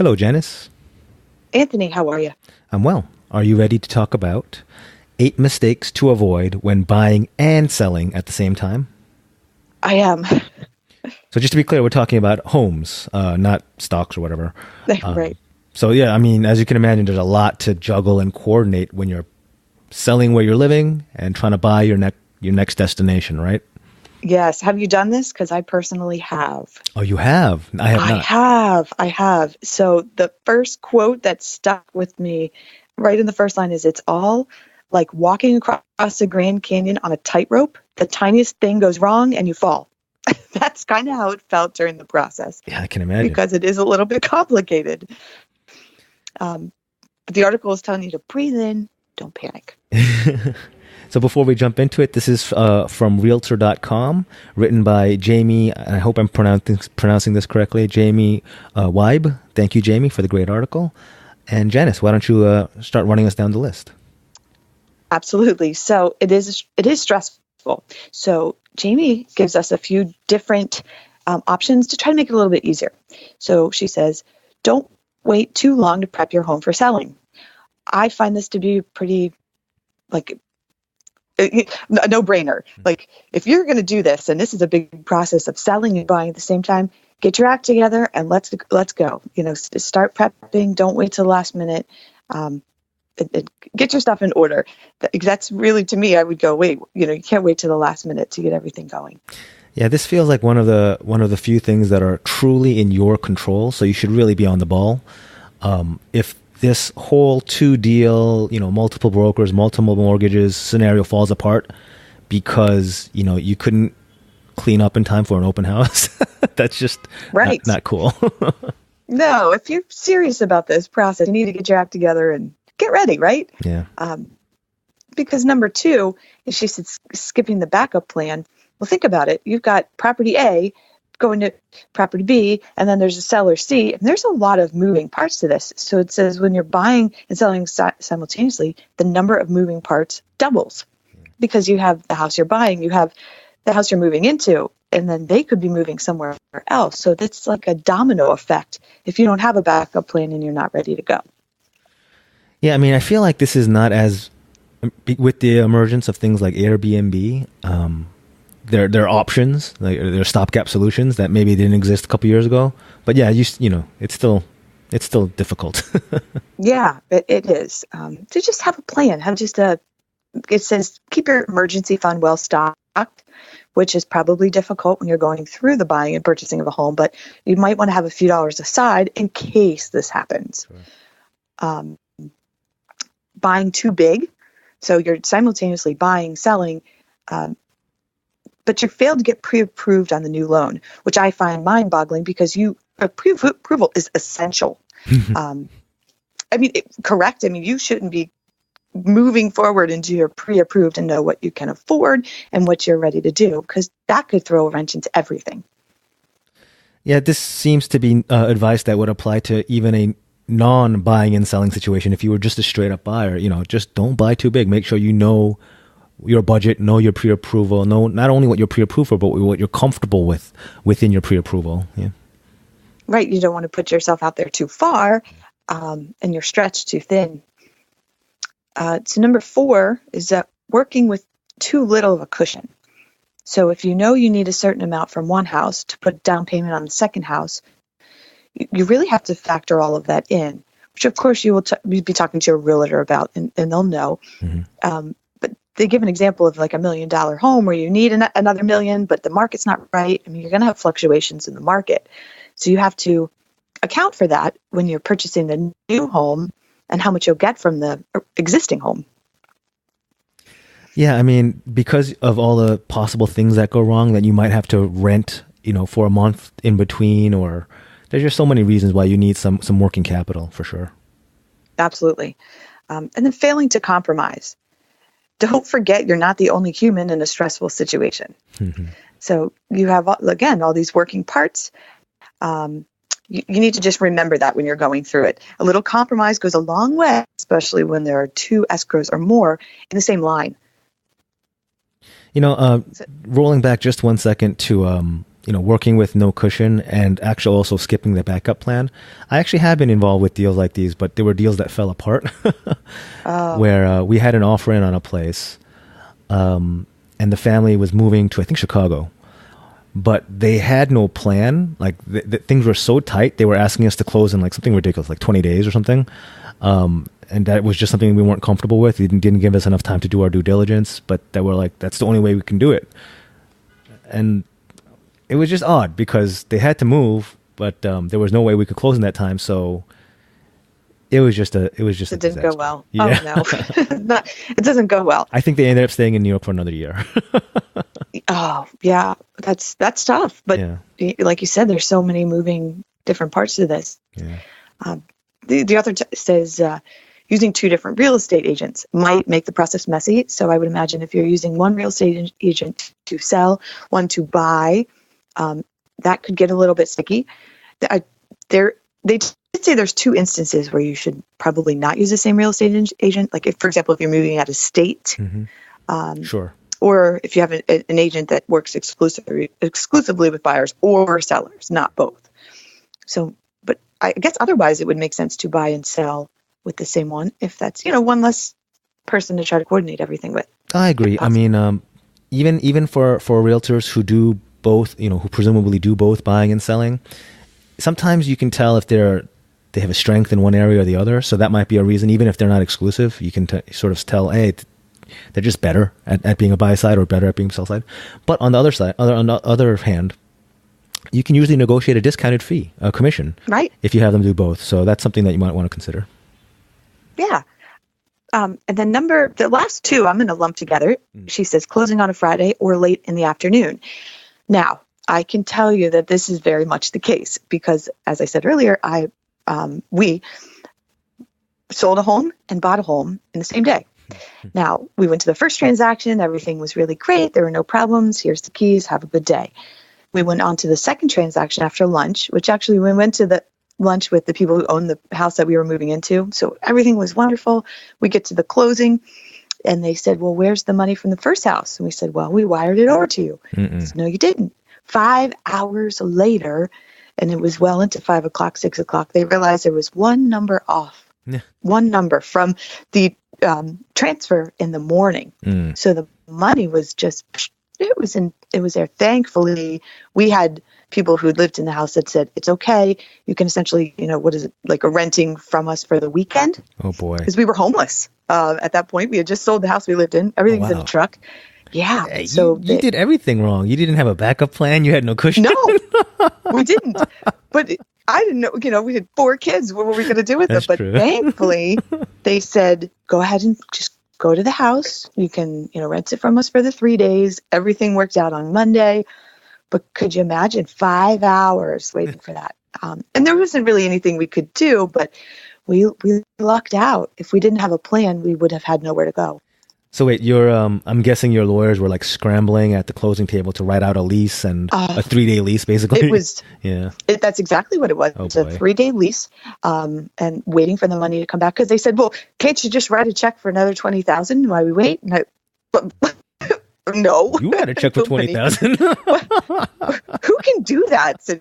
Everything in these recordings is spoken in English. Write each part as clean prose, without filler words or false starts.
Hello, Janice. Anthony, how are you? I'm well. Are you ready to talk about 8 mistakes to avoid when buying and selling at the same time? I am. So just to be clear, we're talking about homes, not stocks or whatever. Right. So yeah, I mean, as you can imagine, there's a lot to juggle and coordinate when you're selling where you're living and trying to buy your next destination, right? Yes. Have you done this? Because I personally have. Oh, you have? I have not. I have. So the first quote that stuck with me right in the first line is, it's all like walking across the Grand Canyon on a tightrope. The tiniest thing goes wrong and you fall. That's kind of how it felt during the process. Yeah, I can imagine. Because it is a little bit complicated. But the article is telling you to breathe in, don't panic. So before we jump into it, this is from Realtor.com, written by Jamie, I hope I'm pronouncing this correctly, Jamie Weib. Thank you, Jamie, for the great article. And Janice, why don't you start running us down the list? Absolutely. So it is stressful. So Jamie gives us a few different options to try to make it a little bit easier. So she says, don't wait too long to prep your home for selling. I find this to be pretty a no-brainer. Like, if you're going to do this, and this is a big process of selling and buying at the same time, get your act together and let's go. Start prepping. Don't wait till the last minute. Get your stuff in order. That's really, to me, I would go, wait, you can't wait till the last minute to get everything going. Yeah, this feels like one of the few things that are truly in your control. So you should really be on the ball. If this whole two-deal, multiple brokers, multiple mortgages scenario falls apart because, you couldn't clean up in time for an open house, that's just right. Not cool. No, if you're serious about this process, you need to get your act together and get ready, right? Yeah. Because number two, if she said skipping the backup plan, well, think about it. You've got property A going to property B, and then there's a seller C, and there's a lot of moving parts to this. So it says when you're buying and selling simultaneously, the number of moving parts doubles because you have the house you're buying, you have the house you're moving into, and then they could be moving somewhere else. So that's like a domino effect if you don't have a backup plan and you're not ready to go. Yeah, I mean, I feel like this is not as, with the emergence of things like Airbnb, there are options, like there are stopgap solutions that maybe didn't exist a couple years ago. But yeah, it's still difficult. Yeah, it is. To just have a plan, it says keep your emergency fund well stocked, which is probably difficult when you're going through the buying and purchasing of a home, but you might want to have a few dollars aside in case this happens. Sure. Buying too big. So you're simultaneously buying, selling, but you failed to get pre-approved on the new loan, which I find mind-boggling because pre-approval is essential. Correct. You shouldn't be moving forward into your pre-approved and know what you can afford and what you're ready to do, because that could throw a wrench into everything. Yeah, this seems to be advice that would apply to even a non-buying and selling situation. If you were just a straight-up buyer, just don't buy too big. Make sure you know your budget, know your pre-approval, know not only what you're pre-approved for, but what you're comfortable with within your pre-approval. Yeah. Right. You don't want to put yourself out there too far, and you're stretched too thin. So number 4 is that working with too little of a cushion. So if you know you need a certain amount from one house to put down payment on the second house, you really have to factor all of that in, which of course you will be talking to a realtor about, and they'll know. Mm-hmm. But they give an example of like $1 million home where you need another $1 million, but the market's not right. You're going to have fluctuations in the market. So you have to account for that when you're purchasing the new home and how much you'll get from the existing home. Yeah, because of all the possible things that go wrong, that you might have to rent, for a month in between, or there's just so many reasons why you need some working capital for sure. Absolutely. And then failing to compromise. Don't forget you're not the only human in a stressful situation. Mm-hmm. So you have, again, all these working parts. You need to just remember that when you're going through it. A little compromise goes a long way, especially when there are 2 escrows or more in the same line. Rolling back just 1 second to working with no cushion and actually also skipping the backup plan. I actually have been involved with deals like these, but there were deals that fell apart where we had an offer in on a place, and the family was moving to, I think, Chicago, but they had no plan. Like things were so tight. They were asking us to close in like something ridiculous, like 20 days or something. And that was just something we weren't comfortable with. It didn't give us enough time to do our due diligence, but that we're like, that's the only way we can do it. And it was just odd because they had to move, but there was no way we could close in that time. So it was just it a didn't disaster. go well. Yeah. Oh no, it doesn't go well. I think they ended up staying in New York for another year. Oh yeah, that's tough. But Yeah. like you said, there's so many moving different parts to this. Yeah. The author says using two different real estate agents might make the process messy. So I would imagine if you're using one real estate agent to sell, one to buy, that could get a little bit sticky. They did say there's two instances where you should probably not use the same real estate agent. Like if, for example, if you're moving out of state, Sure. or if you have an agent that works exclusively with buyers or sellers, not both. So, but I guess otherwise it would make sense to buy and sell with the same one if that's, one less person to try to coordinate everything with. I agree. I mean, even for realtors who do both, who presumably do both buying and selling, sometimes you can tell if they have a strength in one area or the other. So that might be a reason, even if they're not exclusive, you can sort of tell, hey, they're just better at being a buy side or better at being sell side. But on the other side, on the other hand, you can usually negotiate a discounted fee, a commission, right? If you have them do both. So that's something that you might want to consider. Yeah. And then the last two, I'm going to lump together. She says closing on a Friday or late in the afternoon. Now, I can tell you that this is very much the case because, as I said earlier, we sold a home and bought a home in the same day. Now, we went to the first transaction. Everything was really great. There were no problems. Here's the keys. Have a good day. We went on to the second transaction after lunch, which actually we went to the lunch with the people who owned the house that we were moving into. So everything was wonderful. We get to the closing and they said, well, where's the money from the first house? And we said, well, we wired it over to you. Said, no, you didn't. 5 hours later, and it was well into 5 o'clock, 6 o'clock, they realized there was one number off. One number from the transfer in the morning. So the money was just, it was there. Thankfully, we had people who lived in the house that said, it's okay. You can essentially, what is it, like a renting from us for the weekend? Oh boy. Because we were homeless. At that point, we had just sold the house we lived in. Everything's in a truck. Yeah. Hey, so you did everything wrong. You didn't have a backup plan. You had no cushion. No, we didn't. But I didn't know, we had 4 kids. What were we going to do with That's them? But true. thankfully, they said, go ahead and just go to the house. You can, rent it from us for the 3 days. Everything worked out on Monday. But could you imagine 5 hours waiting for that? And there wasn't really anything we could do, but we lucked out. If we didn't have a plan, we would have had nowhere to go. So wait, I'm guessing your lawyers were like scrambling at the closing table to write out a lease and a 3-day lease, basically. It was, yeah. That's exactly what it was. Oh, it's a 3-day lease, and waiting for the money to come back because they said, "Well, can't you just write a check for another $20,000 while we wait?" And no, You had a check for $20,000. Who can do that? So,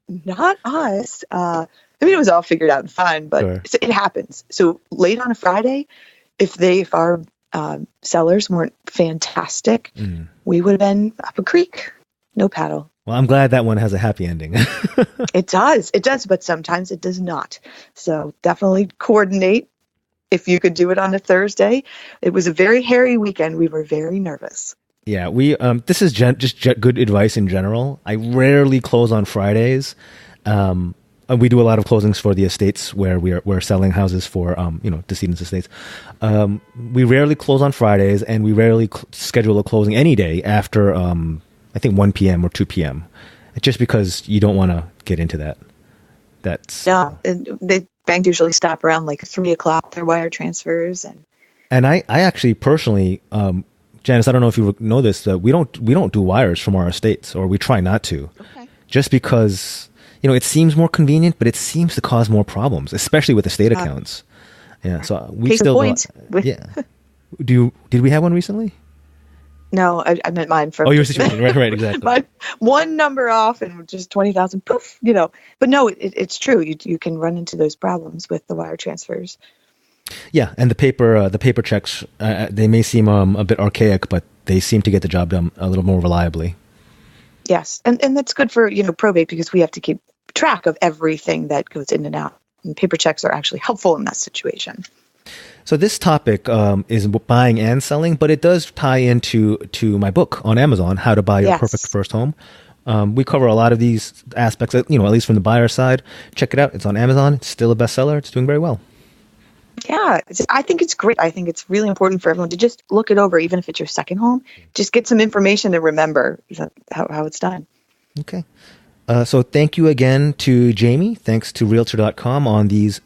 not us. I mean, it was all figured out and fine, but Sure. It happens. So late on a Friday, if our sellers weren't fantastic, we would have been up a creek, no paddle. Well, I'm glad that one has a happy ending. It does, but sometimes it does not. So definitely coordinate if you could do it on a Thursday. It was a very hairy weekend. We were very nervous. Yeah, we this is just good advice in general. I rarely close on Fridays. We do a lot of closings for the estates where we're selling houses for decedents' estates. We rarely close on Fridays, and we rarely schedule a closing any day after I think 1 p.m. or 2 p.m. Just because you don't want to get into that. No, and the banks usually stop around like 3 o'clock. Their wire transfers and I actually personally, Janice, I don't know if you know this, that we don't do wires from our estates, or we try not to. Okay. Just because it seems more convenient, but it seems to cause more problems, especially with estate accounts. Yeah, so we case still in point. yeah. Did we have one recently? No, I meant mine from. Oh, your situation. Right, exactly. But one number off and just 20,000, poof, But no, it's true. You can run into those problems with the wire transfers. Yeah, and the paper checks, they may seem a bit archaic, but they seem to get the job done a little more reliably. Yes, and that's good for probate, because we have to keep track of everything that goes in and out. And paper checks are actually helpful in that situation. So this topic is buying and selling, but it does tie into my book on Amazon, How to Buy Your Perfect First Home. We cover a lot of these aspects, at least from the buyer side. Check it out. It's on Amazon. It's still a bestseller. It's doing very well. Yeah, I think it's great. I think it's really important for everyone to just look it over, even if it's your second home. Just get some information to remember how it's done. Okay. So thank you again to Jamie. Thanks to Realtor.com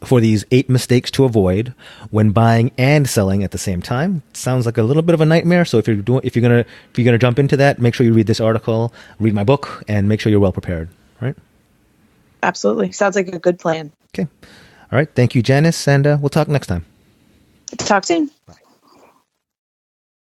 for these 8 mistakes to avoid when buying and selling at the same time. It sounds like a little bit of a nightmare. So if you're gonna jump into that, make sure you read this article, read my book, and make sure you're well prepared. Right? Absolutely. Sounds like a good plan. Okay. All right. Thank you, Janice, and we'll talk next time. Talk soon.